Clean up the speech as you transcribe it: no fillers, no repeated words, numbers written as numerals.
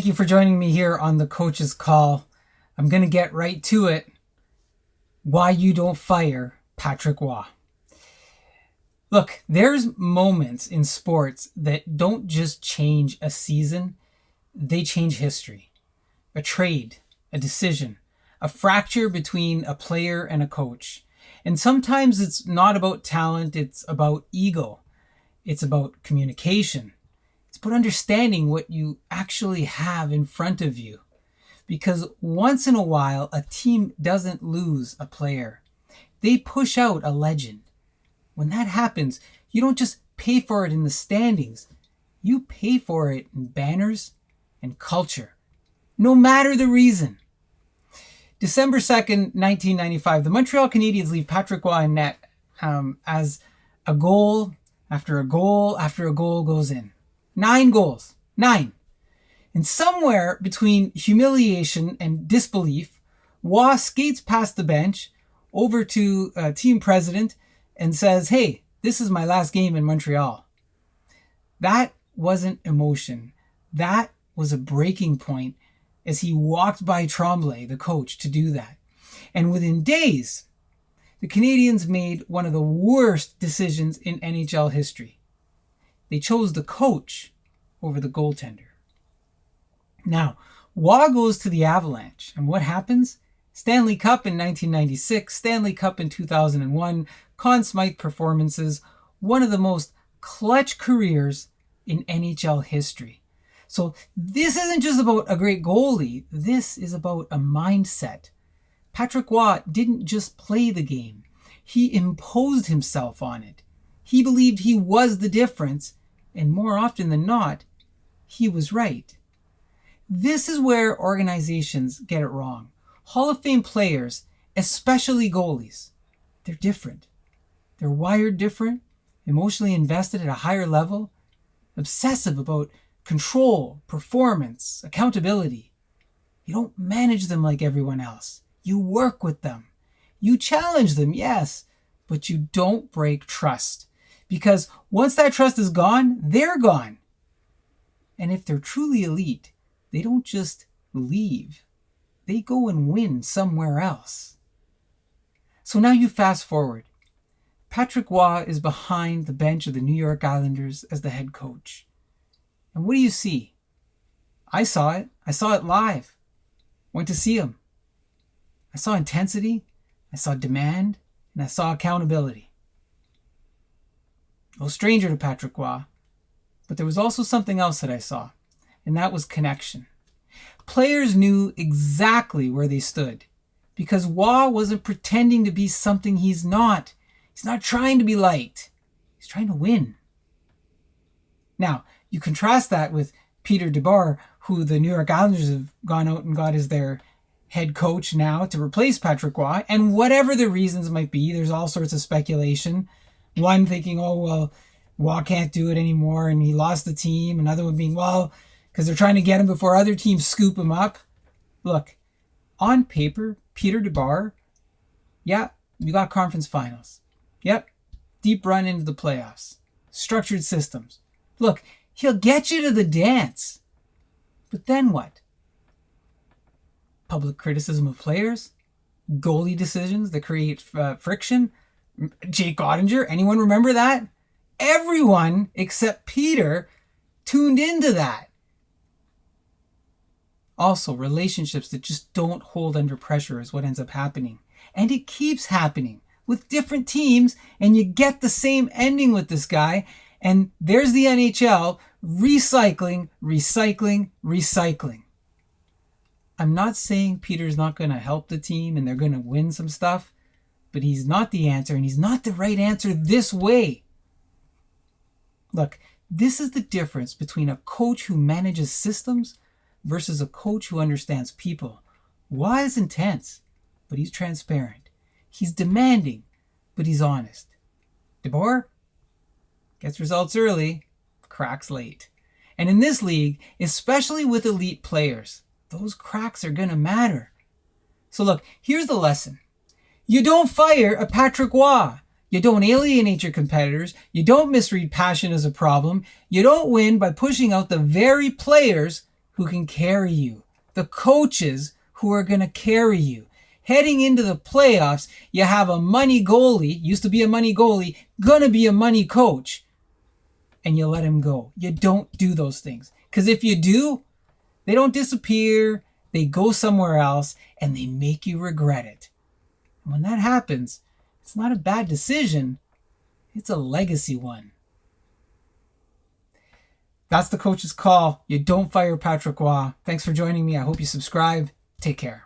you for joining me here on the Coach's Call. I'm going to get right to it. Why you don't fire Patrick Roy. Look, there's moments in sports that don't just change a season, they change history. A trade, a decision, a fracture between a player and a coach. And sometimes it's not about talent, it's about ego. It's about communication. It's about understanding what you actually have in front of you. Because once in a while, a team doesn't lose a player. They push out a legend. When that happens, you don't just pay for it in the standings. You pay for it in banners and culture, no matter the reason. December 2nd, 1995, the Montreal Canadiens leave Patrick Roy in net as a goal after a goal after a goal goes in. 9 goals. 9. And somewhere between humiliation and disbelief, Roy skates past the bench over to team president and says, "Hey, this is my last game in Montreal." That wasn't emotion. That was a breaking point as he walked by Tremblay, the coach, to do that. And within days, the Canadiens made one of the worst decisions in NHL history. They chose the coach over the goaltender. Now, Roy goes to the Avalanche, and what happens? Stanley Cup in 1996, Stanley Cup in 2001, Conn Smythe performances, one of the most clutch careers in NHL history. So this isn't just about a great goalie, this is about a mindset. Patrick Roy didn't just play the game, he imposed himself on it. He believed he was the difference, and more often than not, he was right. This is where organizations get it wrong. Hall of Fame players, especially goalies, they're different. They're wired different, emotionally invested at a higher level, obsessive about control, performance, accountability. You don't manage them like everyone else. You work with them. You challenge them, yes, but you don't break trust. Because once that trust is gone, they're gone. And if they're truly elite, they don't just leave. They go and win somewhere else. So now you fast forward. Patrick Roy is behind the bench of the New York Islanders as the head coach. And what do you see? I saw it. I saw it live. Went to see him. I saw intensity. I saw demand. And I saw accountability. No stranger to Patrick Roy. But there was also something else that I saw. And that was connection. Players knew exactly where they stood. Because Roy wasn't pretending to be something he's not. He's not trying to be liked. He's trying to win. Now, you contrast that with Peter DeBoer, who the New York Islanders have gone out and got as their head coach now to replace Patrick Roy. And whatever the reasons might be, there's all sorts of speculation. One thinking, oh, well, Roy can't do it anymore and he lost the team. Another one being, well, because they're trying to get him before other teams scoop him up. Look, on paper, Peter DeBoer, yeah, you got conference finals. Yep, deep run into the playoffs. Structured systems. Look, he'll get you to the dance. But then what? Public criticism of players? Goalie decisions that create friction? Jake Ottinger? Anyone remember that? Everyone except Peter tuned into that. Also, relationships that just don't hold under pressure is what ends up happening. And it keeps happening with different teams, and you get the same ending with this guy. And there's the NHL recycling. I'm not saying Peter's not going to help the team and they're going to win some stuff, but he's not the answer, and he's not the right answer this way. Look, this is the difference between a coach who manages systems versus a coach who understands people. Roy is intense, but he's transparent. He's demanding, but he's honest. DeBoer gets results early, cracks late. And in this league, especially with elite players, those cracks are going to matter. So look, here's the lesson. You don't fire a Patrick Roy. You don't alienate your competitors. You don't misread passion as a problem. You don't win by pushing out the very players who can carry you, the coaches who are going to carry you. Heading into the playoffs, you have a money goalie, used to be a money goalie, going to be a money coach, and you let him go. You don't do those things. Because if you do, they don't disappear, they go somewhere else, and they make you regret it. And when that happens, it's not a bad decision, it's a legacy one. That's the coach's call. You don't fire Patrick Roy. Thanks for joining me. I hope you subscribe. Take care.